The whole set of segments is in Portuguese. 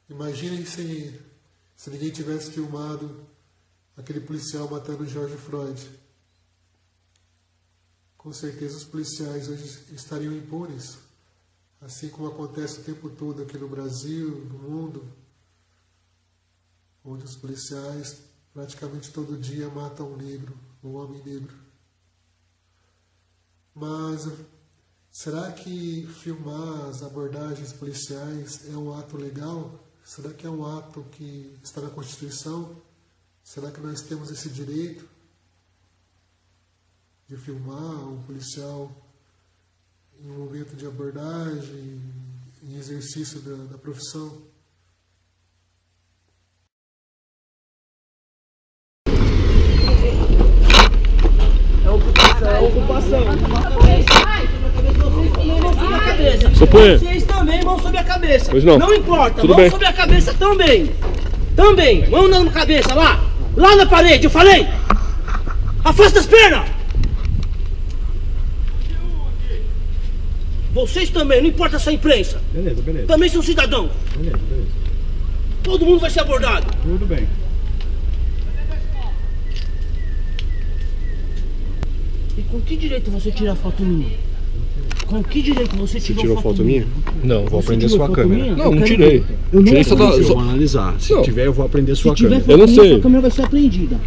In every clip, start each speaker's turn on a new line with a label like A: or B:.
A: Imaginem se ninguém tivesse filmado aquele policial matando o George Floyd. Com certeza os policiais hoje estariam impunes, assim como acontece o tempo todo aqui no Brasil, no mundo, onde os policiais praticamente todo dia matam um negro, um homem negro. Mas será que filmar as abordagens policiais é um ato legal? Será que é um ato que está na Constituição? Será que nós temos esse direito de filmar um policial em um momento de abordagem, em exercício da profissão?
B: É ocupação. Vocês também vão sobre a cabeça.
C: Pois não.
B: Não importa,
C: Tudo
B: vão
C: bem.
B: sobre a cabeça também. Também. Vão na cabeça lá. Lá na parede, eu falei. Afasta as pernas. Vocês também, não importa essa imprensa.
D: Beleza, beleza.
B: Também são cidadãos.
D: Beleza, beleza.
B: Todo mundo vai ser abordado.
D: Tudo bem.
B: E com que direito você tira a foto minha? Com que direito você tirou foto minha?
D: Não, vou aprender sua câmera.
B: Minha?
C: Não, não tirei.
B: Eu não
C: Tirei só da...
D: Eu vou analisar. Se
C: Não.
D: tiver, eu vou aprender sua
B: Se tiver
D: câmera.
B: foto
C: Eu não
B: minha,
C: sei.
B: sua câmera vai ser apreendida.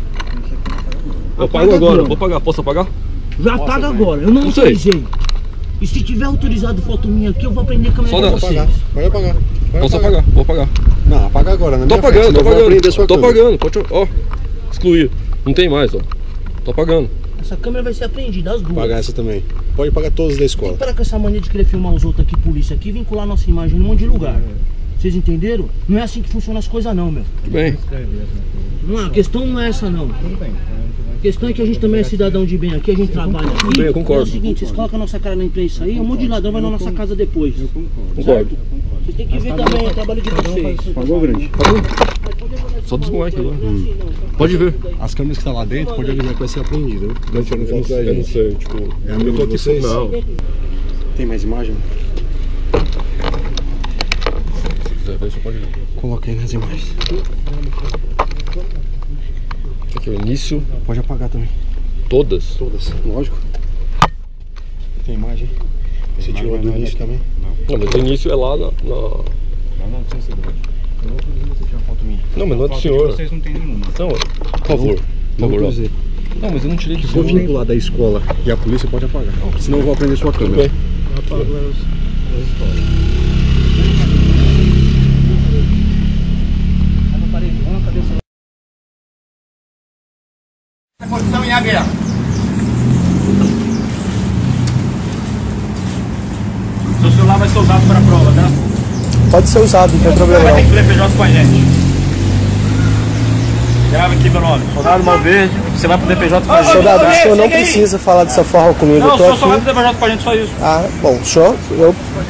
C: Eu pago agora, vou pagar. Posso pagar?
B: Já paga agora, eu não
C: Não sei.
B: autorizei. E se tiver autorizado foto minha aqui, eu vou aprender a câmera
C: Só
B: de
C: dá.
B: vocês.
D: Pode apagar.
C: Posso pagar? Vou pagar.
D: Não, apaga agora. Na
C: Tô
D: minha frente,
C: pagando, tô
D: senão eu vou
C: pagando.
D: aprender sua
C: Tô
D: câmera.
C: pagando, pode... Ó, excluir. Não tem mais, ó. Tô pagando.
B: Essa câmera vai ser apreendida, as duas.
D: Pagar essa também. Pode pagar todas da escola.
B: Para com essa mania de querer filmar os outros aqui, polícia aqui, vincular nossa imagem num monte de lugar. Vocês entenderam? Não é assim que funcionam as coisas não, meu.
C: Tudo bem.
B: Não, a questão não é essa não. A questão é que a gente também é cidadão de bem aqui, a gente trabalha aqui.
C: Tudo bem, eu concordo.
B: É o seguinte, vocês colocam a nossa cara na imprensa aí, um monte de ladrão vai na nossa casa depois.
C: Concordo.
B: Vocês têm que ver também o trabalho de vocês.
D: Pagou, grande?
C: Só dos moleques agora. Pode ver.
D: As câmeras que estão lá dentro, pode avisar que vai ser apreendida. Não tirando foto da
C: Eu não
D: gente.
C: sei, tipo...
D: É amigo
C: eu tô
D: de
C: aqui...
D: vocês?
C: Não.
D: Tem mais imagem?
C: Se quiser ver, você pode ver.
D: Coloca aí nas imagens.
C: Aqui é o início.
D: Pode apagar também.
C: Todas.
D: Todas, lógico. Tem imagem? Você tirou do início também?
C: Não, mas o início é lá na...
D: Não, sem segredo. Eu não autorizei você tirar foto minha.
C: Não, mas não é do senhor.
D: Vocês não tem nenhuma.
C: Não, por favor. Por favor, ó. Não, mas eu não tirei de
D: Se for
C: cima.
D: vincular da escola e a polícia, pode apagar. Senão eu vou aprender sua
C: Tudo
D: câmera.
C: bem.
E: Posição em aberto. Seu celular vai ser usado para a prova, tá?
F: Pode ser usado, não tem problema
E: Vai ter
F: não.
E: que ler PJ com a gente. Grava aqui meu nome. Soldado Mão Verde. Você vai pro DPJ com a gente.
F: Soldado, o senhor não
E: chega aí.
F: precisa falar dessa forma comigo,
E: Não,
F: eu
E: o
F: tô
E: senhor só vai
F: aqui.
E: pro DPJ com a gente, só isso.
F: Ah, bom, o senhor,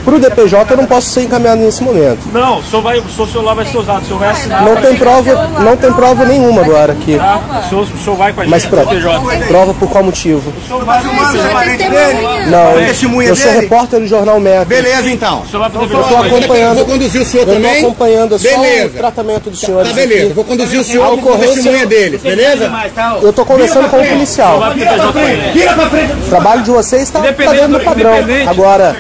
F: pro DPJ eu não posso ser encaminhado nesse momento.
E: Não, o seu celular vai ser usado, o senhor vai assinar.
F: Não tem prova nenhuma agora aqui.
E: Tá? O senhor vai com a gente
F: Mas
E: pro DPJ.
F: prova por qual motivo?
E: O senhor vai no
G: parente dele?
F: Não,
G: Testemunha
F: eu sou
G: dele?
F: repórter do Jornal Metro.
G: Beleza, então.
E: O senhor vai pro
F: Eu
E: DPJ
F: tô
E: com a gente.
F: acompanhando.
G: Vou conduzir o senhor
F: Eu tô
G: também?
F: acompanhando só
G: Beleza.
F: o tratamento dos senhores.
G: Tá, beleza.
F: aqui.
G: Vou conduzir o senhor
F: A
G: com a
F: ocorrência-
G: testemunha dele, beleza?
F: Eu tô conversando com o policial.
E: Vai pro DPJ com a gente.
G: Vira pra frente.
F: O trabalho de vocês está
E: Independente
F: dentro do
E: do-
F: padrão.
E: independente.
F: Agora,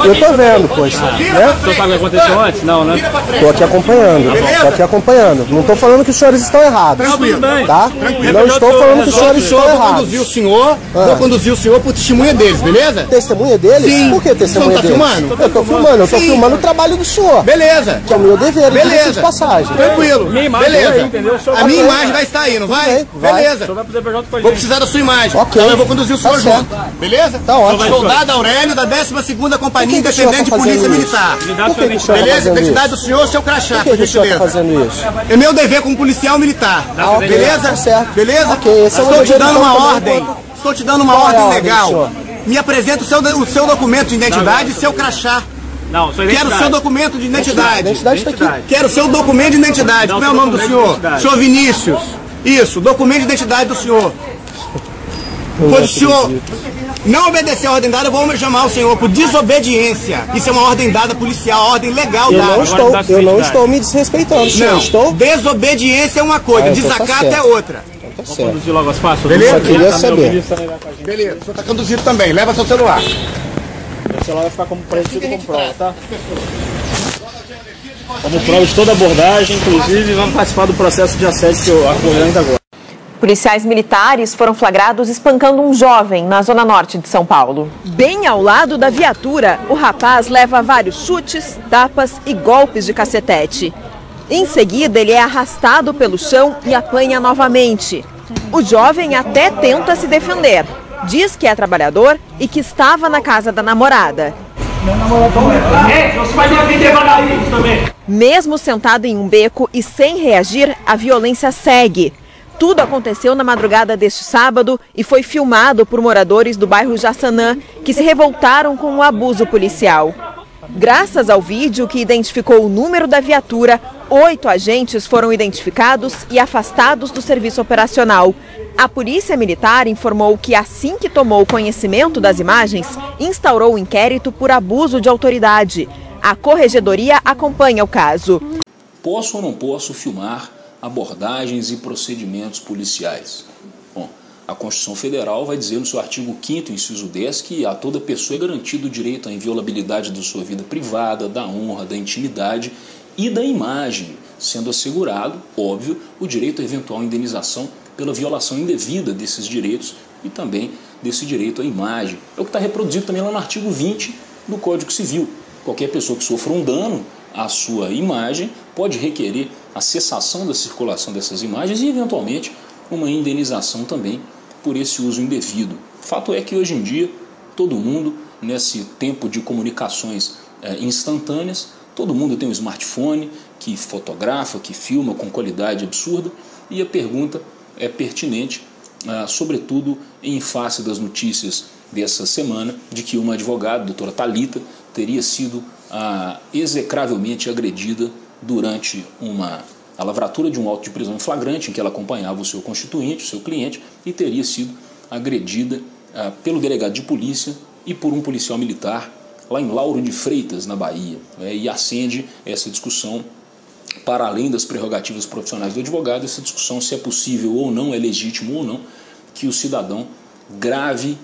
F: eu tô vendo, poxa.
E: O senhor sabe o que aconteceu antes? Não, né?
F: Tô aqui acompanhando. Tô aqui acompanhando. Não tô falando que os senhores estão errados.
E: Tudo bem.
F: Tá? Não estou falando que os senhores estão
G: Vou
F: errados.
G: conduzir o senhor, vou conduzir o senhor por testemunha deles, beleza?
F: Testemunha deles?
G: Sim.
F: Por que testemunha
G: Você não
F: deles?
G: tá filmando?
F: Eu tô filmando, eu tô
G: Sim.
F: filmando o trabalho do senhor.
G: Beleza.
F: Que é o meu dever, diga-se de
G: Beleza.
F: passagem.
G: Tranquilo.
E: Minha imagem
G: Beleza.
E: aí, entendeu? O senhor
G: A
E: vai-
G: minha imagem vai estar aí, não vai?
F: bem, vai.
E: O
G: Beleza.
E: senhor vai pro DPJ com a
G: Vou
E: gente.
G: precisar da sua imagem.
F: Ok.
G: Então eu vou conduzir o senhor
F: Tá
G: junto.
F: certo.
G: Beleza?
F: Tá ótimo.
G: Soldado Aurélio da 12ª Companhia
F: Por que que o senhor
G: Independente de
F: tá
G: Polícia
F: fazendo
G: Militar.
E: Me dá
F: Por
E: sua
F: que que o senhor tá
G: Beleza?
F: fazendo
G: Identidade
F: isso?
G: do senhor, seu crachá,
F: Por que
G: por
F: que o senhor tá
G: gentileza.
F: fazendo isso?
G: É meu dever como policial militar.
F: ok.
G: Beleza?
F: Tá certo.
G: Beleza?
F: Ok, esse é o
G: Estou te
F: dever
G: dando
F: do
G: uma
F: senhor
G: ordem.
F: também.
G: Estou te dando uma
F: Qual é a
G: ordem
F: ordem do
G: legal.
F: senhor?
G: Me apresenta o seu documento de identidade e seu crachá.
E: Não, sua
G: Quero o
E: identidade.
G: seu documento de identidade.
F: Identidade tá aqui.
G: Quero o seu documento de identidade. Como é o nome do
E: documento de
G: senhor?
E: identidade.
G: Senhor Vinícius. Isso, documento de identidade do senhor. Pois o senhor não obedecer a ordem dada, eu vou chamar o senhor por desobediência. Isso é uma ordem dada policial, ordem legal dada.
F: Eu não estou me desrespeitando, senhor.
G: Não,
F: Estou...
G: desobediência é uma coisa, desacato é outra.
F: Tá certo.
E: Conduzir logo as passas.
G: Beleza?
F: Eu queria saber.
G: Beleza, o senhor tá conduzido também, leva seu celular.
E: O celular vai ficar como preenchido como prova, tá? Como prova de toda abordagem, inclusive vamos participar do processo de assédio que ocorreu ainda agora.
H: Policiais militares foram flagrados espancando um jovem na zona norte de São Paulo. Bem ao lado da viatura, o rapaz leva vários chutes, tapas e golpes de cacetete. Em seguida, ele é arrastado pelo chão e apanha novamente. O jovem até tenta se defender. Diz que é trabalhador e que estava na casa da namorada. Mesmo sentado em um beco e sem reagir, a violência segue. Tudo aconteceu na madrugada deste sábado e foi filmado por moradores do bairro Jaçanã, que se revoltaram com o abuso policial. Graças ao vídeo que identificou o número da viatura, 8 agentes foram identificados e afastados do serviço operacional. A Polícia Militar informou que, assim que tomou conhecimento das imagens, instaurou um inquérito por abuso de autoridade. A Corregedoria acompanha o caso.
I: Posso ou não posso filmar abordagens e procedimentos policiais? Bom, a Constituição Federal vai dizer no seu artigo 5º, inciso 10, que a toda pessoa é garantido o direito à inviolabilidade da sua vida privada, da honra, da intimidade e da imagem, sendo assegurado, óbvio, o direito à eventual indenização pela violação indevida desses direitos e também desse direito à imagem. É o que está reproduzido também lá no artigo 20 do Código Civil. Qualquer pessoa que sofra um dano à sua imagem pode requerer a cessação da circulação dessas imagens e, eventualmente, uma indenização também por esse uso indevido. Fato é que hoje em dia, todo mundo, nesse tempo de comunicações instantâneas, todo mundo tem um smartphone que fotografa, que filma com qualidade absurda, e a pergunta é pertinente, sobretudo em face das notícias dessa semana, de que uma advogada, a doutora Thalita, teria sido execravelmente agredida durante a lavratura de um auto de prisão em flagrante, em que ela acompanhava o seu constituinte, o seu cliente, e teria sido agredida pelo delegado de polícia e por um policial militar lá em Lauro de Freitas, na Bahia. E acende essa discussão, para além das prerrogativas profissionais do advogado, essa discussão se é possível ou não, é legítimo ou não, que o cidadão grave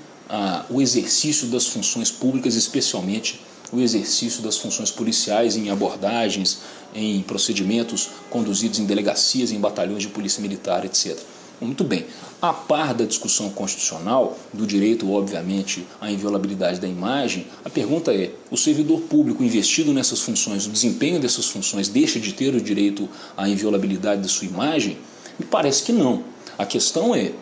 I: o exercício das funções públicas, especialmente o exercício das funções policiais em abordagens, em procedimentos conduzidos em delegacias, em batalhões de polícia militar, etc. Muito bem, a par da discussão constitucional, do direito, obviamente, à inviolabilidade da imagem, a pergunta é: o servidor público investido nessas funções, o desempenho dessas funções, deixa de ter o direito à inviolabilidade da sua imagem? Me parece que não. A questão é: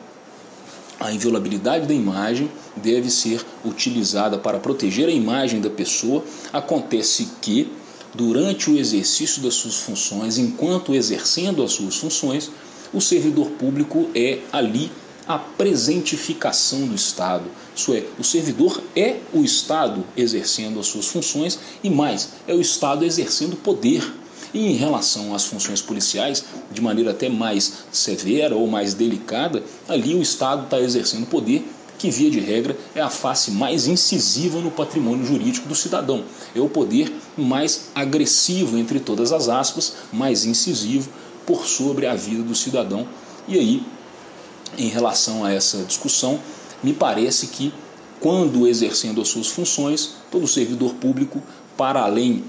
I: a inviolabilidade da imagem deve ser utilizada para proteger a imagem da pessoa. Acontece que, durante o exercício das suas funções, enquanto exercendo as suas funções, o servidor público é ali a presentificação do Estado. Isso é, o servidor é o Estado exercendo as suas funções e mais, é o Estado exercendo poder. E em relação às funções policiais, de maneira até mais severa ou mais delicada, ali o Estado está exercendo poder que, via de regra, é a face mais incisiva no patrimônio jurídico do cidadão. É o poder mais agressivo, entre todas as aspas, mais incisivo por sobre a vida do cidadão. E aí, em relação a essa discussão, me parece que, quando exercendo as suas funções, todo servidor público, para além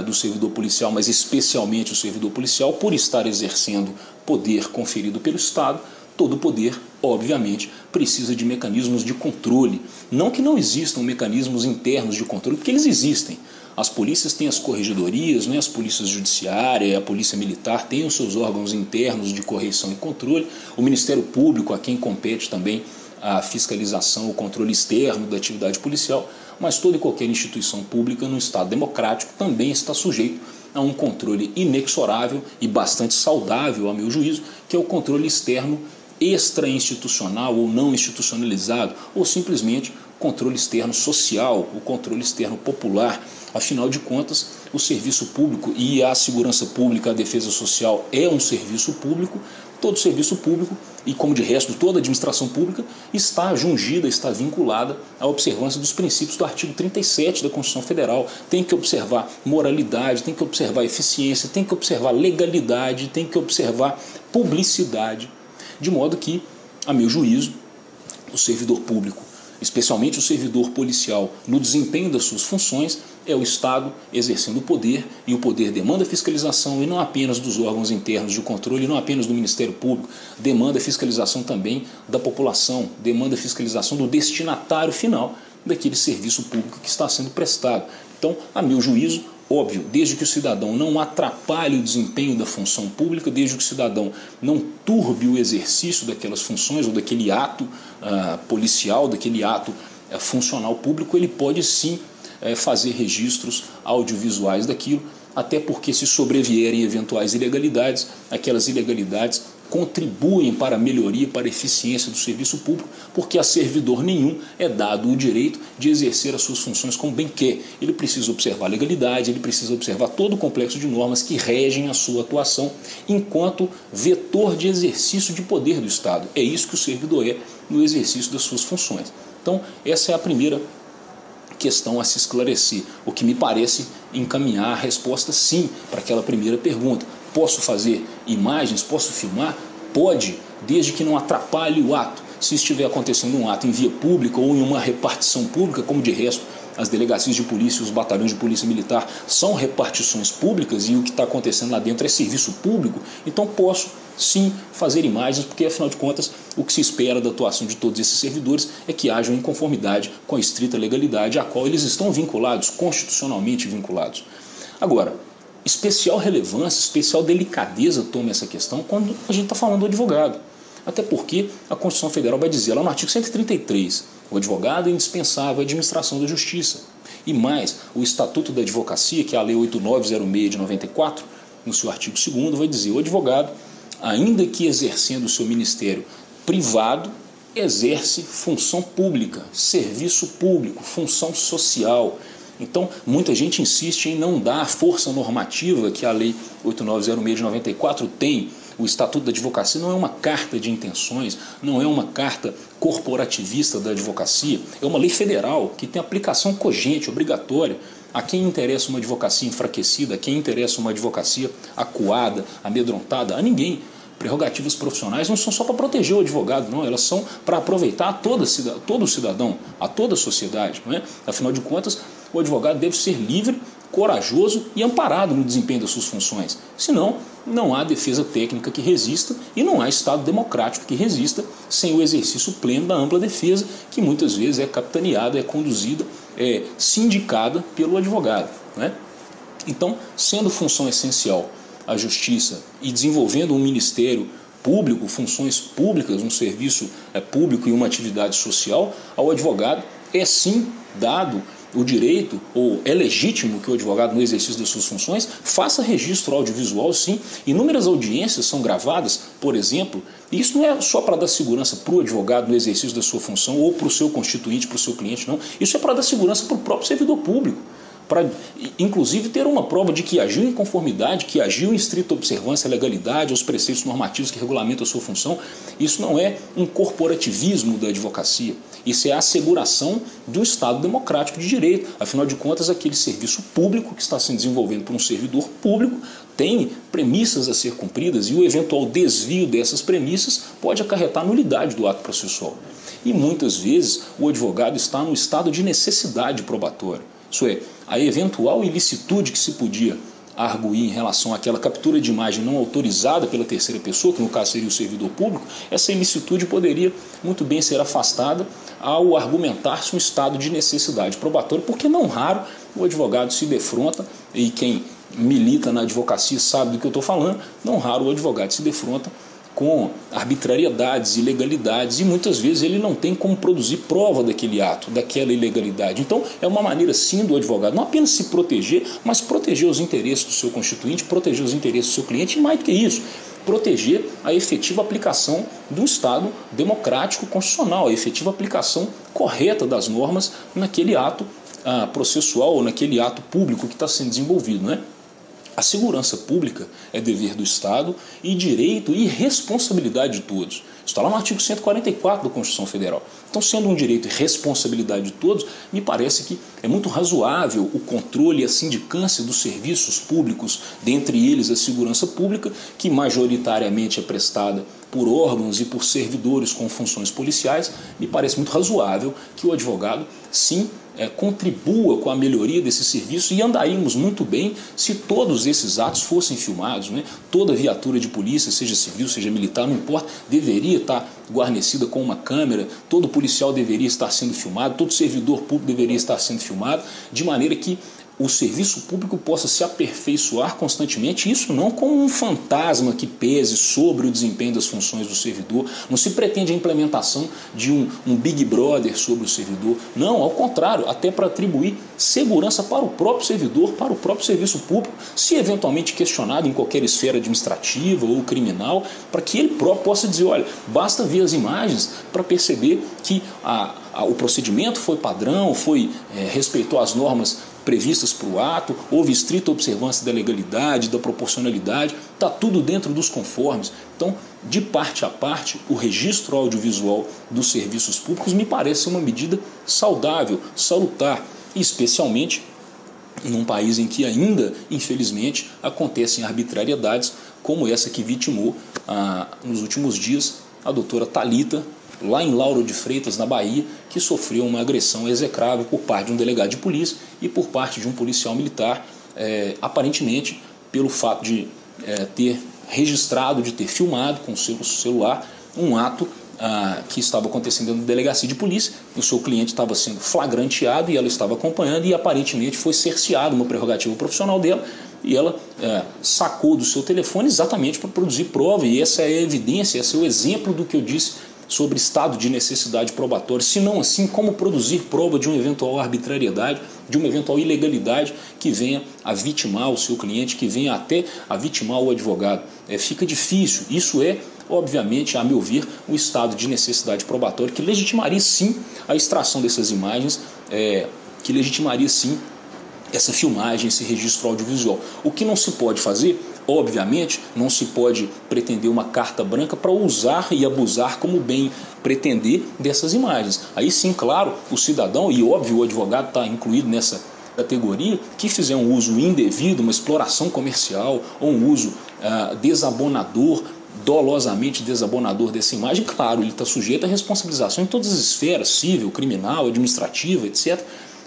I: do servidor policial, mas especialmente o servidor policial, por estar exercendo poder conferido pelo Estado, todo poder, obviamente, precisa de mecanismos de controle. Não que não existam mecanismos internos de controle, porque eles existem. As polícias têm as corregedorias, né? As polícias judiciárias, a polícia militar tem os seus órgãos internos de correição e controle, o Ministério Público, a quem compete também a fiscalização, o controle externo da atividade policial, mas toda e qualquer instituição pública no Estado democrático também está sujeito a um controle inexorável e bastante saudável, a meu juízo, que é o controle externo extra-institucional ou não institucionalizado, ou simplesmente controle externo social, o controle externo popular. Afinal de contas, o serviço público e a segurança pública, a defesa social é um serviço público todo serviço público, e como de resto toda a administração pública, está jungida, está vinculada à observância dos princípios do artigo 37 da Constituição Federal. Tem que observar moralidade, tem que observar eficiência, tem que observar legalidade, tem que observar publicidade, de modo que, a meu juízo, o servidor público, especialmente o servidor policial, no desempenho das suas funções, é o Estado exercendo o poder, e o poder demanda fiscalização, e não apenas dos órgãos internos de controle, não apenas do Ministério Público, demanda fiscalização também da população, demanda fiscalização do destinatário final daquele serviço público que está sendo prestado. Então, a meu juízo, óbvio, desde que o cidadão não atrapalhe o desempenho da função pública, desde que o cidadão não turbe o exercício daquelas funções ou daquele ato policial, daquele ato funcional público, ele pode sim fazer registros audiovisuais daquilo, até porque se sobrevierem eventuais ilegalidades, aquelas ilegalidades contribuem para a melhoria, para a eficiência do serviço público, porque a servidor nenhum é dado o direito de exercer as suas funções como bem quer. Ele precisa observar a legalidade, ele precisa observar todo o complexo de normas que regem a sua atuação enquanto vetor de exercício de poder do Estado. É isso que o servidor é no exercício das suas funções. Então, essa é a primeira questão a se esclarecer, o que me parece encaminhar a resposta sim para aquela primeira pergunta. Posso fazer imagens, posso filmar? Pode, desde que não atrapalhe o ato. Se estiver acontecendo um ato em via pública ou em uma repartição pública, como de resto as delegacias de polícia e os batalhões de polícia militar são repartições públicas e o que está acontecendo lá dentro é serviço público, então posso sim fazer imagens, porque afinal de contas o que se espera da atuação de todos esses servidores é que hajam em conformidade com a estrita legalidade a qual eles estão vinculados, constitucionalmente vinculados. Agora, especial relevância, especial delicadeza toma essa questão quando a gente está falando do advogado. Até porque a Constituição Federal vai dizer lá no artigo 133, o advogado é indispensável à administração da justiça. E mais, o Estatuto da Advocacia, que é a Lei 8906 de 94, no seu artigo 2º, vai dizer o advogado, ainda que exercendo o seu ministério privado, exerce função pública, serviço público, função social. Então, muita gente insiste em não dar a força normativa que a Lei 8906 de 94 tem. O Estatuto da Advocacia não é uma carta de intenções, não é uma carta corporativista da advocacia, é uma lei federal que tem aplicação cogente, obrigatória. A quem interessa uma advocacia enfraquecida, a quem interessa uma advocacia acuada, amedrontada? A ninguém. Prerrogativas profissionais não são só para proteger o advogado, não, elas são para aproveitar a todo o cidadão, a toda a sociedade. Não é? Afinal de contas, o advogado deve ser livre, corajoso e amparado no desempenho das suas funções. Senão, não há defesa técnica que resista e não há Estado democrático que resista sem o exercício pleno da ampla defesa, que muitas vezes é capitaneada, é conduzida, é sindicada pelo advogado. Não é? Então, sendo função essencial a justiça e desenvolvendo um ministério público, funções públicas, um serviço público e uma atividade social, ao advogado é sim dado o direito, ou é legítimo que o advogado, no exercício das suas funções, faça registro audiovisual, sim. Inúmeras audiências são gravadas, por exemplo, e isso não é só para dar segurança para o advogado no exercício da sua função ou para o seu constituinte, para o seu cliente, não. Isso é para dar segurança para o próprio servidor público, para inclusive ter uma prova de que agiu em conformidade, que agiu em estrita observância à legalidade, aos preceitos normativos que regulamentam a sua função. Isso não é um corporativismo da advocacia, isso é a asseguração de um Estado democrático de direito. Afinal de contas, aquele serviço público que está sendo desenvolvido por um servidor público tem premissas a ser cumpridas e o eventual desvio dessas premissas pode acarretar a nulidade do ato processual. E muitas vezes o advogado está no estado de necessidade probatória. Isso é, a eventual ilicitude que se podia arguir em relação àquela captura de imagem não autorizada pela terceira pessoa, que no caso seria o servidor público, essa ilicitude poderia muito bem ser afastada ao argumentar-se um estado de necessidade probatória, porque não raro o advogado se defronta, e quem milita na advocacia sabe do que eu estou falando, não raro o advogado se defronta com arbitrariedades, ilegalidades, e muitas vezes ele não tem como produzir prova daquele ato, daquela ilegalidade. Então é uma maneira sim do advogado não apenas se proteger, mas proteger os interesses do seu constituinte, proteger os interesses do seu cliente, e mais do que isso, proteger a efetiva aplicação do Estado democrático constitucional, a efetiva aplicação correta das normas naquele ato processual ou naquele ato público que está sendo desenvolvido, não é? A segurança pública é dever do Estado e direito e responsabilidade de todos. Isso está lá no artigo 144 da Constituição Federal. Então, sendo um direito e responsabilidade de todos, me parece que é muito razoável o controle e a sindicância dos serviços públicos, dentre eles a segurança pública, que majoritariamente é prestada por órgãos e por servidores com funções policiais. Me parece muito razoável que o advogado, sim, contribua com a melhoria desse serviço, e andaríamos muito bem se todos esses atos fossem filmados, né? Toda viatura de polícia, seja civil, seja militar, não importa, deveria estar guarnecida com uma câmera, todo policial deveria estar sendo filmado, todo servidor público deveria estar sendo filmado, de maneira que o serviço público possa se aperfeiçoar constantemente, isso não como um fantasma que pese sobre o desempenho das funções do servidor. Não se pretende a implementação de um Big Brother sobre o servidor. Não, ao contrário, até para atribuir segurança para o próprio servidor, para o próprio serviço público, se eventualmente questionado em qualquer esfera administrativa ou criminal, para que ele próprio possa dizer, olha, basta ver as imagens para perceber que o procedimento foi padrão, respeitou as normas previstas para o ato, houve estrita observância da legalidade, da proporcionalidade, está tudo dentro dos conformes. Então, de parte a parte, o registro audiovisual dos serviços públicos me parece uma medida saudável, salutar, especialmente num país em que ainda, infelizmente, acontecem arbitrariedades como essa que vitimou nos últimos dias a doutora Thalita, lá em Lauro de Freitas, na Bahia, que sofreu uma agressão execrável por parte de um delegado de polícia e por parte de um policial militar, aparentemente pelo fato de ter registrado, de ter filmado com o seu celular um ato que estava acontecendo dentro da delegacia de polícia. O seu cliente estava sendo flagranteado e ela estava acompanhando, e aparentemente foi cerceada uma prerrogativa profissional dela, e ela sacou do seu telefone exatamente para produzir prova, e essa é a evidência, esse é o exemplo do que eu disse sobre estado de necessidade probatória. Se não assim, como produzir prova de uma eventual arbitrariedade, de uma eventual ilegalidade que venha a vitimar o seu cliente, que venha até a vitimar o advogado? Fica difícil. Isso é, obviamente, a meu ver, um estado de necessidade probatória que legitimaria sim a extração dessas imagens, que legitimaria sim essa filmagem, esse registro audiovisual. O que não se pode fazer, obviamente, não se pode pretender uma carta branca para usar e abusar como bem pretender dessas imagens. Aí sim, claro, o cidadão, e óbvio o advogado está incluído nessa categoria, que fizer um uso indevido, uma exploração comercial ou um uso desabonador, dolosamente desabonador dessa imagem, claro, ele está sujeito à responsabilização em todas as esferas, civil, criminal, administrativa, etc.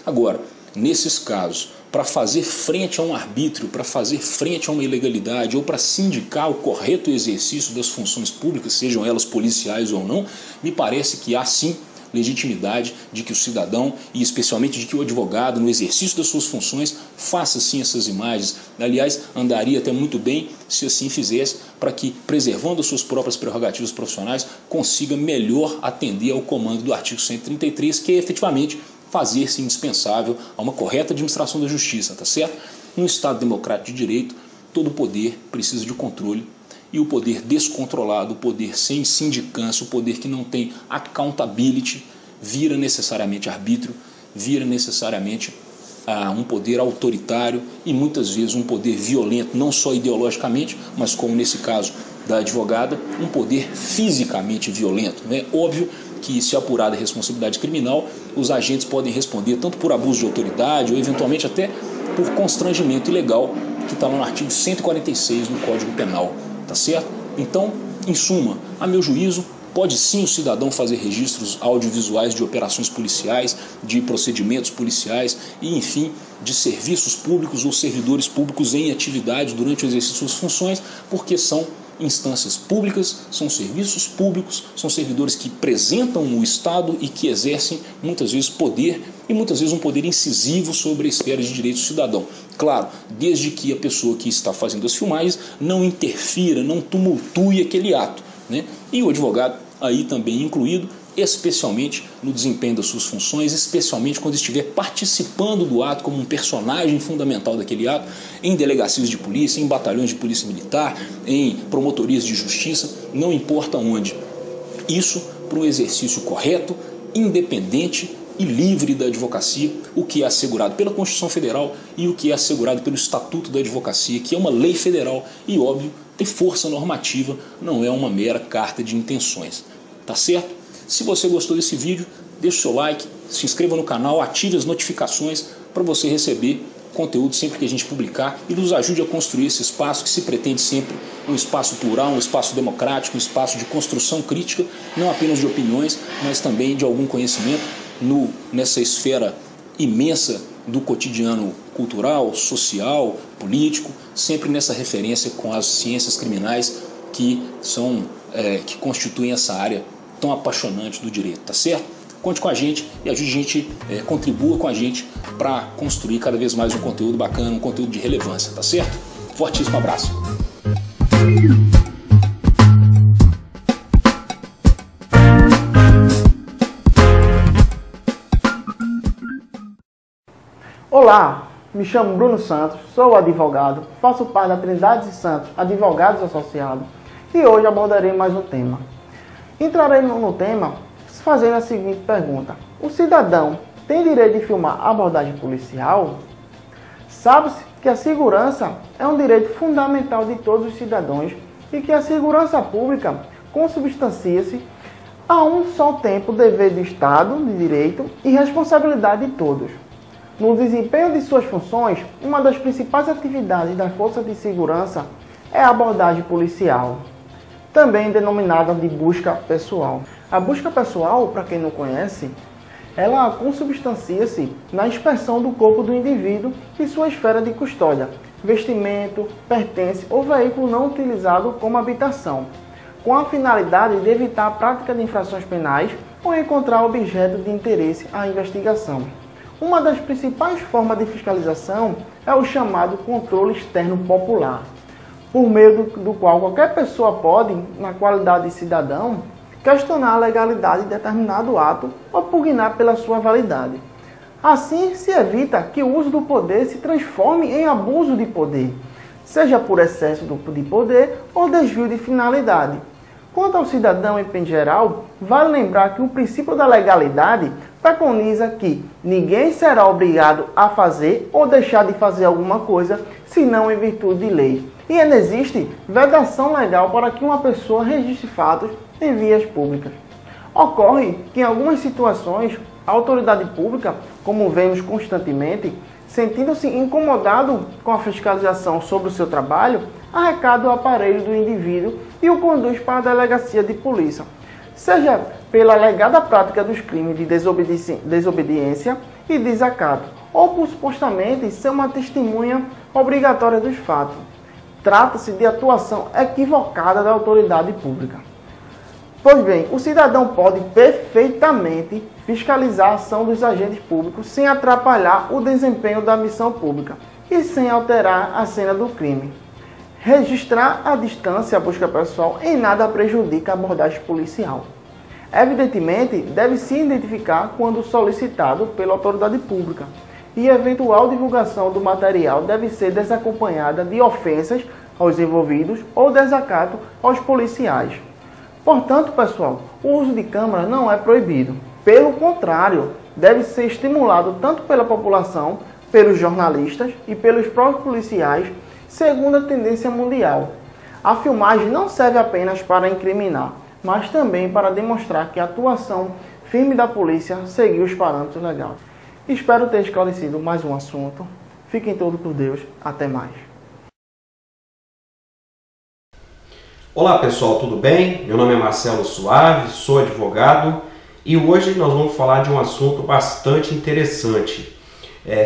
I: Agora, nesses casos, para fazer frente a um arbítrio, para fazer frente a uma ilegalidade ou para sindicar o correto exercício das funções públicas, sejam elas policiais ou não, me parece que há sim legitimidade de que o cidadão, e especialmente de que o advogado, no exercício das suas funções, faça sim essas imagens. Aliás, andaria até muito bem se assim fizesse, para que, preservando as suas próprias prerrogativas profissionais, consiga melhor atender ao comando do artigo 133, que é efetivamente fazer-se indispensável a uma correta administração da justiça, tá certo? Num Estado democrático de direito, todo poder precisa de controle, e o poder descontrolado, o poder sem sindicância, o poder que não tem accountability, vira necessariamente arbítrio, vira necessariamente um poder autoritário e muitas vezes um poder violento, não só ideologicamente, mas como nesse caso da advogada, um poder fisicamente violento. É óbvio que, se apurada a responsabilidade criminal, os agentes podem responder tanto por abuso de autoridade ou eventualmente até por constrangimento ilegal, que está no artigo 146 do Código Penal, tá certo? Então, em suma, a meu juízo, pode sim o cidadão fazer registros audiovisuais de operações policiais, de procedimentos policiais e, enfim, de serviços públicos ou servidores públicos em atividade durante o exercício de suas funções, porque são instâncias públicas, são serviços públicos, são servidores que representam o Estado e que exercem muitas vezes poder, e muitas vezes um poder incisivo sobre a esfera de direito do cidadão. Claro, desde que a pessoa que está fazendo as filmagens não interfira, não tumultue aquele ato, né? E o advogado aí também incluído, especialmente no desempenho das suas funções, especialmente quando estiver participando do ato como um personagem fundamental daquele ato, em delegacias de polícia, em batalhões de polícia militar, em promotorias de justiça, não importa onde. Isso para um exercício correto, independente e livre da advocacia, o que é assegurado pela Constituição Federal e o que é assegurado pelo Estatuto da Advocacia, que é uma lei federal e, óbvio, tem força normativa, não é uma mera carta de intenções. Tá certo? Se você gostou desse vídeo, deixe o seu like, se inscreva no canal, ative as notificações para você receber conteúdo sempre que a gente publicar e nos ajude a construir esse espaço que se pretende sempre um espaço plural, um espaço democrático, um espaço de construção crítica, não apenas de opiniões, mas também de algum conhecimento nessa esfera imensa do cotidiano cultural, social, político, sempre nessa referência com as ciências criminais que constituem essa área tão apaixonante do direito, tá certo? Conte com a gente e ajude a gente, contribua com a gente para construir cada vez mais um conteúdo bacana, um conteúdo de relevância, tá certo? Fortíssimo abraço!
J: Olá, me chamo Bruno Santos, sou advogado, faço parte da Trindade e Santos Advogados Associados e hoje abordarei mais um tema. Entrarei no tema fazendo a seguinte pergunta: o cidadão tem direito de filmar abordagem policial? Sabe-se que a segurança é um direito fundamental de todos os cidadãos e que a segurança pública consubstancia-se a um só tempo dever do Estado de direito e responsabilidade de todos. No desempenho de suas funções, uma das principais atividades das forças de segurança é a abordagem policial, também denominada de busca pessoal. A busca pessoal, para quem não conhece, ela consubstancia-se na inspeção do corpo do indivíduo e sua esfera de custódia, vestimento, pertence ou veículo não utilizado como habitação, com a finalidade de evitar a prática de infrações penais ou encontrar objeto de interesse à investigação. Uma das principais formas de fiscalização é o chamado controle externo popular, por meio do qual qualquer pessoa pode, na qualidade de cidadão, questionar a legalidade de determinado ato ou pugnar pela sua validade. Assim, se evita que o uso do poder se transforme em abuso de poder, seja por excesso de poder ou desvio de finalidade. Quanto ao cidadão em geral, vale lembrar que o princípio da legalidade preconiza que ninguém será obrigado a fazer ou deixar de fazer alguma coisa, senão em virtude de lei. E não existe vedação legal para que uma pessoa registre fatos em vias públicas. Ocorre que em algumas situações, a autoridade pública, como vemos constantemente, sentindo-se incomodado com a fiscalização sobre o seu trabalho, arrecada o aparelho do indivíduo e o conduz para a delegacia de polícia, seja pela alegada prática dos crimes de desobediência e desacato, ou por supostamente ser uma testemunha obrigatória dos fatos. Trata-se de atuação equivocada da autoridade pública. Pois bem, o cidadão pode perfeitamente fiscalizar a ação dos agentes públicos sem atrapalhar o desempenho da missão pública e sem alterar a cena do crime. Registrar à distância a busca pessoal em nada prejudica a abordagem policial. Evidentemente, deve-se identificar quando solicitado pela autoridade pública e eventual divulgação do material deve ser desacompanhada de ofensas aos envolvidos ou desacato aos policiais. Portanto, pessoal, o uso de câmera não é proibido. Pelo contrário, deve ser estimulado tanto pela população, pelos jornalistas e pelos próprios policiais, segundo a tendência mundial. A filmagem não serve apenas para incriminar, mas também para demonstrar que a atuação firme da polícia seguiu os parâmetros legais. Espero ter esclarecido mais um assunto. Fiquem todos por Deus. Até mais.
K: Olá pessoal, tudo bem? Meu nome é Marcelo Suave, sou advogado e hoje nós vamos falar de um assunto bastante interessante.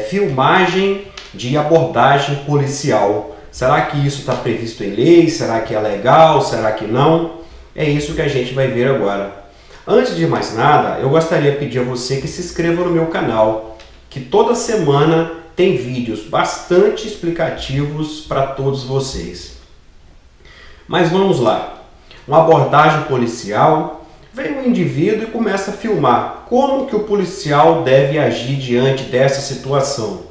K: Filmagem de abordagem policial. Será que isso está previsto em lei? Será que é legal? Será que não? É isso que a gente vai ver agora. Antes de mais nada, eu gostaria de pedir a você que se inscreva no meu canal, que toda semana tem vídeos bastante explicativos para todos vocês. Mas vamos lá. Uma abordagem policial, vem um indivíduo e começa a filmar. Como que o policial deve agir diante dessa situação?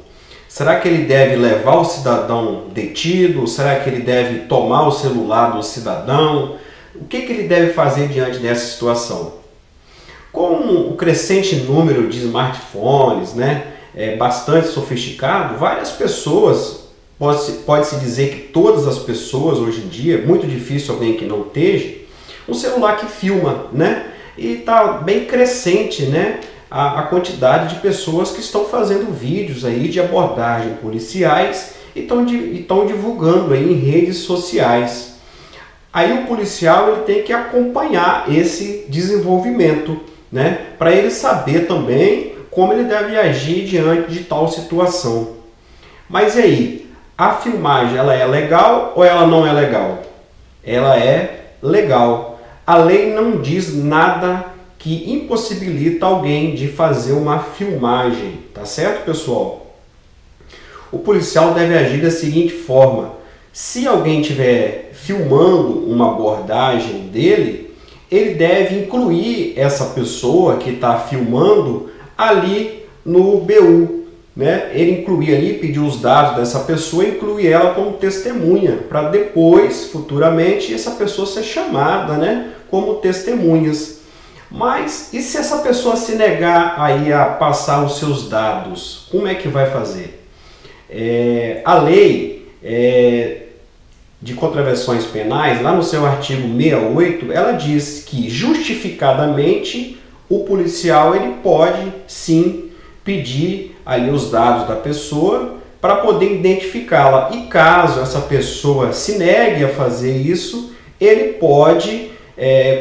K: Será que ele deve levar o cidadão detido? Será que ele deve tomar o celular do cidadão? O que ele deve fazer diante dessa situação? Com o crescente número de smartphones, né, bastante sofisticado, várias pessoas, pode-se dizer que todas as pessoas hoje em dia, muito difícil alguém que não esteja, um celular que filma, né? E está bem crescente, né, a quantidade de pessoas que estão fazendo vídeos aí de abordagem policiais e estão divulgando aí em redes sociais. Aí o policial ele tem que acompanhar esse desenvolvimento, né, para ele saber também como ele deve agir diante de tal situação. Mas e aí, a filmagem ela é legal ou ela não é legal? Ela é legal. A lei não diz nada que impossibilita alguém de fazer uma filmagem, tá certo, pessoal? O policial deve agir da seguinte forma: se alguém estiver filmando uma abordagem dele, ele deve incluir essa pessoa que está filmando ali no BU, né? Ele incluir ali, pedir os dados dessa pessoa e incluir ela como testemunha, para depois, futuramente, essa pessoa ser chamada, né, como testemunhas. Mas e se essa pessoa se negar aí a passar os seus dados, como é que vai fazer? A lei de contravenções penais, lá no seu artigo 68, ela diz que justificadamente o policial ele pode sim pedir ali os dados da pessoa para poder identificá-la. E caso essa pessoa se negue a fazer isso, ele pode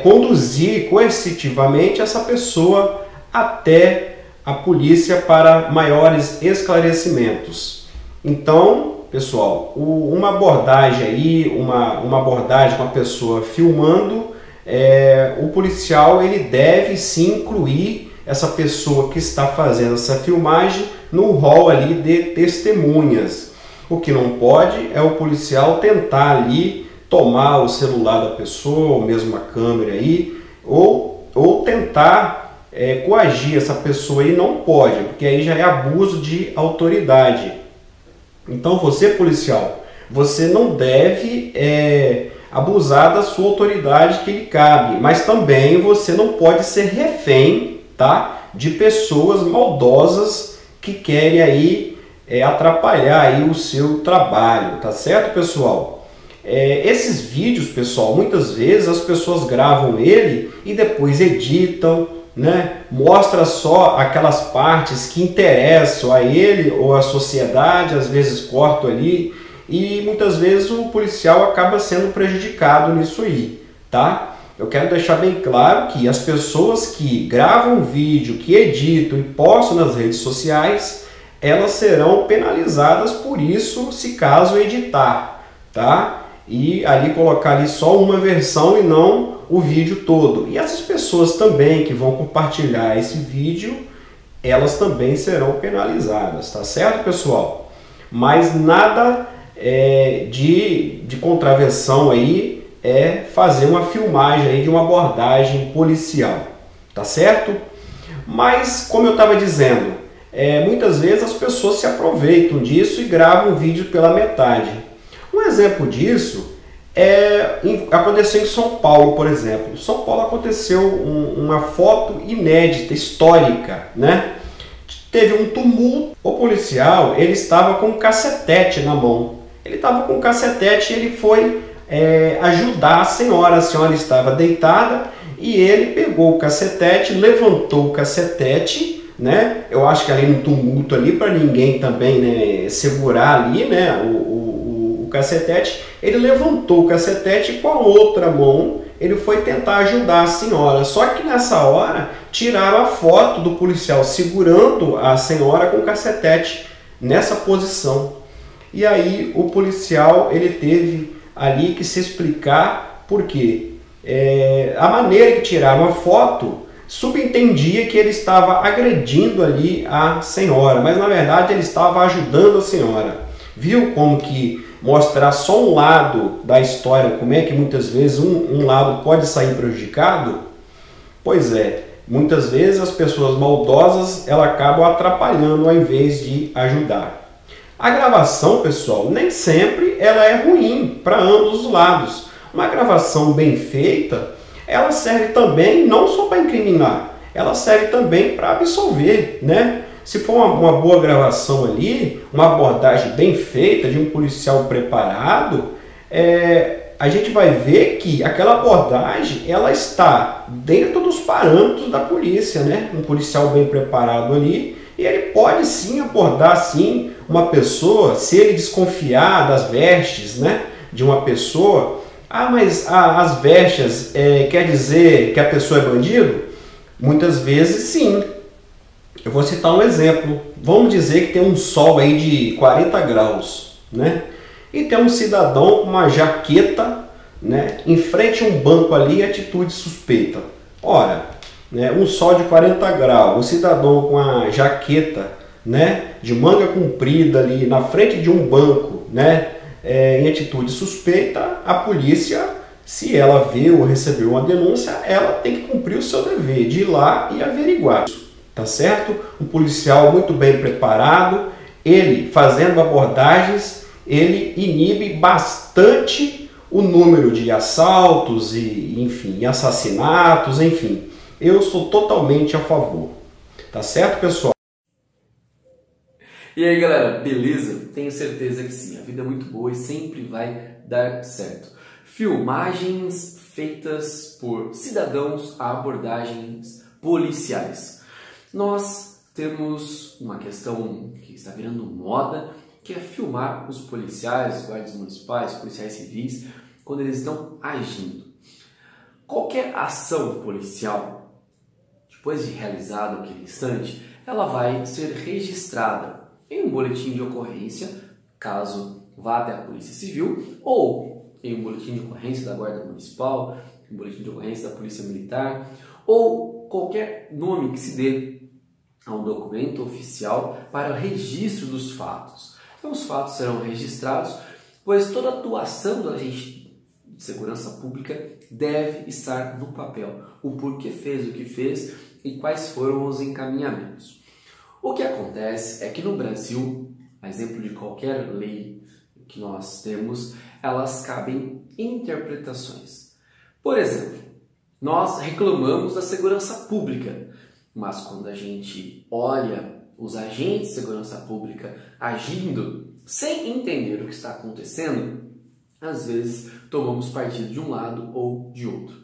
K: conduzir coercitivamente essa pessoa até a polícia para maiores esclarecimentos. Então, pessoal, uma abordagem aí, uma abordagem com a pessoa filmando, o policial ele deve sim incluir essa pessoa que está fazendo essa filmagem no rol ali de testemunhas. O que não pode é o policial tentar ali tomar o celular da pessoa, ou mesmo a câmera aí, ou tentar coagir essa pessoa aí, não pode, porque aí já é abuso de autoridade. Então você, policial, você não deve abusar da sua autoridade que lhe cabe, mas também você não pode ser refém, tá, de pessoas maldosas que querem aí atrapalhar aí o seu trabalho, tá certo, pessoal? Esses vídeos, pessoal, muitas vezes as pessoas gravam ele e depois editam, né? Mostra só aquelas partes que interessam a ele ou a sociedade, às vezes cortam ali, e muitas vezes o policial acaba sendo prejudicado nisso aí, tá? Eu quero deixar bem claro que as pessoas que gravam vídeo, que editam e postam nas redes sociais, elas serão penalizadas por isso, se caso editar, tá? E ali colocar ali só uma versão e não o vídeo todo. E essas pessoas também que vão compartilhar esse vídeo, elas também serão penalizadas, tá certo, pessoal? Mas nada de contravenção aí fazer uma filmagem aí de uma abordagem policial, tá certo? Mas, como eu estava dizendo, muitas vezes as pessoas se aproveitam disso e gravam o vídeo pela metade. Um exemplo disso aconteceu em São Paulo, por exemplo. Em São Paulo aconteceu uma foto inédita, histórica, né? Teve um tumulto. O policial ele estava com um cacetete na mão. Ele estava com um cacetete e ele foi ajudar a senhora. A senhora estava deitada e ele pegou o cacetete, levantou o cacetete, né? Eu acho que ali no tumulto ali, para ninguém também, né, segurar ali, né, o cacetete, ele levantou o cacetete e com a outra mão ele foi tentar ajudar a senhora. Só que nessa hora tiraram a foto do policial segurando a senhora com o cacetete nessa posição. E aí o policial ele teve ali que se explicar por quê. A maneira que tiraram a foto subentendia que ele estava agredindo ali a senhora, mas na verdade ele estava ajudando a senhora. Viu como que mostrar só um lado da história, como é que muitas vezes um lado pode sair prejudicado? Pois muitas vezes as pessoas maldosas elas acabam atrapalhando ao invés de ajudar. A gravação, pessoal, nem sempre ela é ruim para ambos os lados. Uma gravação bem feita, ela serve também não só para incriminar, ela serve também para absolver, né? Se for uma boa gravação ali, uma abordagem bem feita, de um policial preparado, a gente vai ver que aquela abordagem ela está dentro dos parâmetros da polícia, né? Um policial bem preparado ali, e ele pode sim abordar sim uma pessoa, se ele desconfiar das vestes, né, de uma pessoa. Ah, mas as vestes quer dizer que a pessoa é bandido? Muitas vezes sim. Eu vou citar um exemplo. Vamos dizer que tem um sol aí de 40 graus, né? E tem um cidadão com uma jaqueta, né, em frente a um banco ali, atitude suspeita. Ora, né, um sol de 40 graus, um cidadão com a jaqueta, né, de manga comprida ali na frente de um banco, né, em atitude suspeita, a polícia, se ela vê ou recebeu uma denúncia, ela tem que cumprir o seu dever de ir lá e averiguar. Tá certo? Um policial muito bem preparado, ele fazendo abordagens, ele inibe bastante o número de assaltos e, enfim, assassinatos, enfim. Eu sou totalmente a favor. Tá certo, pessoal?
L: E aí, galera, beleza? Tenho certeza que sim. A vida é muito boa e sempre vai dar certo. Filmagens feitas por cidadãos a abordagens policiais. Nós temos uma questão que está virando moda, que é filmar os policiais, guardas municipais, policiais civis, quando eles estão agindo. Qualquer ação policial, depois de realizado aquele instante, ela vai ser registrada em um boletim de ocorrência, caso vá até a Polícia Civil, ou em um boletim de ocorrência da Guarda Municipal, um boletim de ocorrência da Polícia Militar, ou qualquer nome que se dê a um documento oficial para o registro dos fatos. Então os fatos serão registrados, pois toda atuação do agente de segurança pública deve estar no papel. O porquê fez o que fez e quais foram os encaminhamentos. O que acontece é que no Brasil, a exemplo de qualquer lei que nós temos, elas cabem interpretações. Por exemplo, nós reclamamos da segurança pública, mas quando a gente olha os agentes de segurança pública agindo sem entender o que está acontecendo, às vezes tomamos partido de um lado ou de outro.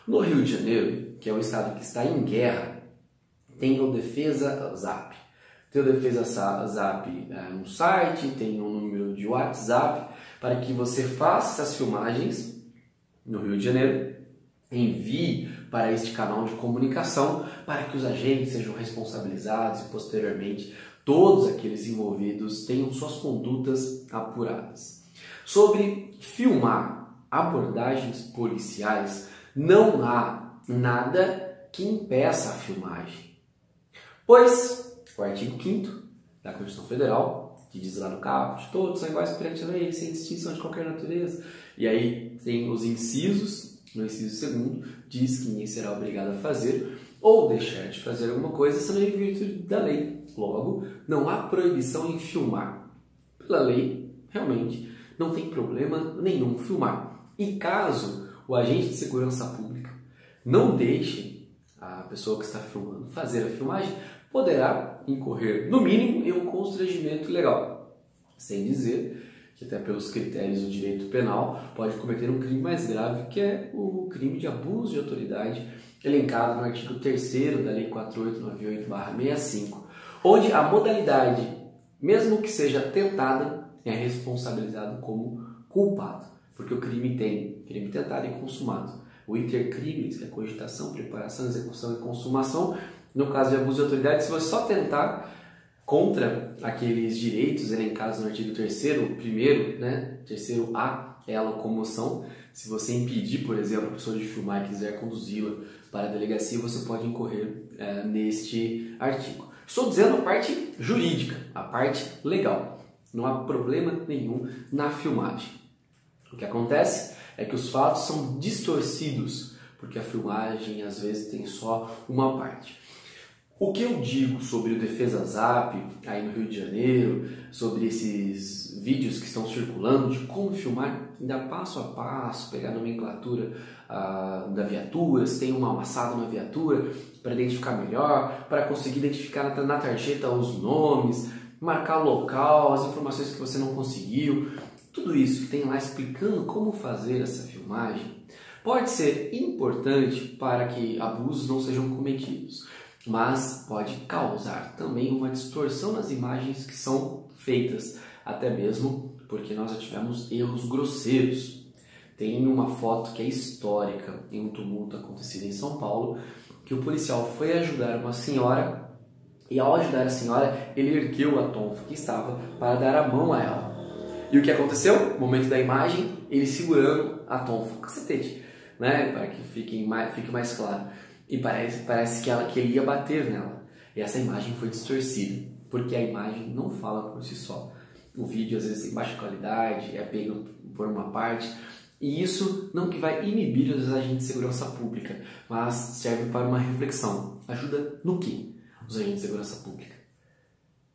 L: No Rio de Janeiro, que é o estado que está em guerra, tem o Defesa Zap. Tem o Defesa Zap no site, tem um número de WhatsApp para que você faça essas filmagens no Rio de Janeiro, envie para este canal de comunicação para que os agentes sejam responsabilizados e posteriormente todos aqueles envolvidos tenham suas condutas apuradas. Sobre filmar abordagens policiais, não há nada que impeça a filmagem, pois o artigo 5º da Constituição Federal, que diz lá no caput, todos são iguais perante a lei, sem distinção de qualquer natureza, e aí tem os incisos. No inciso 2º, diz que ninguém será obrigado a fazer ou deixar de fazer alguma coisa sendo em virtude da lei. Logo, não há proibição em filmar. Pela lei, realmente, não tem problema nenhum filmar. E caso o agente de segurança pública não deixe a pessoa que está filmando fazer a filmagem, poderá incorrer, no mínimo, em um constrangimento legal. Sem dizer que até pelos critérios do direito penal pode cometer um crime mais grave, que é o crime de abuso de autoridade, elencado no artigo 3º da Lei 4898/65, onde a modalidade, mesmo que seja tentada, é responsabilizado como culpado, porque o crime tem crime tentado e consumado. O intercrimes, que é cogitação, preparação, execução e consumação. No caso de abuso de autoridade, se você só tentar contra aqueles direitos elencados no artigo 3º, primeiro, né, 3º-A, é a locomoção. Se você impedir, por exemplo, a pessoa de filmar e quiser conduzi-la para a delegacia, você pode incorrer neste artigo. Estou dizendo a parte jurídica, a parte legal. Não há problema nenhum na filmagem. O que acontece é que os fatos são distorcidos, porque a filmagem às vezes tem só uma parte. O que eu digo sobre o Defesa Zap aí no Rio de Janeiro, sobre esses vídeos que estão circulando de como filmar, ainda passo a passo, pegar a nomenclatura da viatura, se tem um amassado na viatura, para identificar melhor, para conseguir identificar na tarjeta os nomes, marcar o local, as informações que você não conseguiu, tudo isso que tem lá explicando como fazer essa filmagem, pode ser importante para que abusos não sejam cometidos, mas pode causar também uma distorção nas imagens que são feitas, até mesmo porque nós já tivemos erros grosseiros. Tem uma foto que é histórica, em um tumulto acontecido em São Paulo, que o policial foi ajudar uma senhora e ao ajudar a senhora, ele ergueu a tonfa que estava para dar a mão a ela. E o que aconteceu? No momento da imagem, ele segurando a tonfa, cacetete, né? Para que fique mais claro. E parece que ele ia bater nela. E essa imagem foi distorcida, porque a imagem não fala por si só. O vídeo às vezes tem baixa qualidade, é pego por uma parte, e isso não que vai inibir os agentes de segurança pública, mas serve para uma reflexão. Ajuda no quê? Os agentes de segurança pública.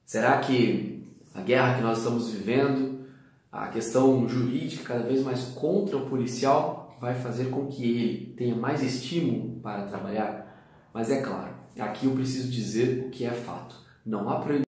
L: Será que a guerra que nós estamos vivendo, a questão jurídica cada vez mais contra o policial, vai fazer com que ele tenha mais estímulo para trabalhar? Mas é claro, aqui eu preciso dizer o que é fato. Não há proibição.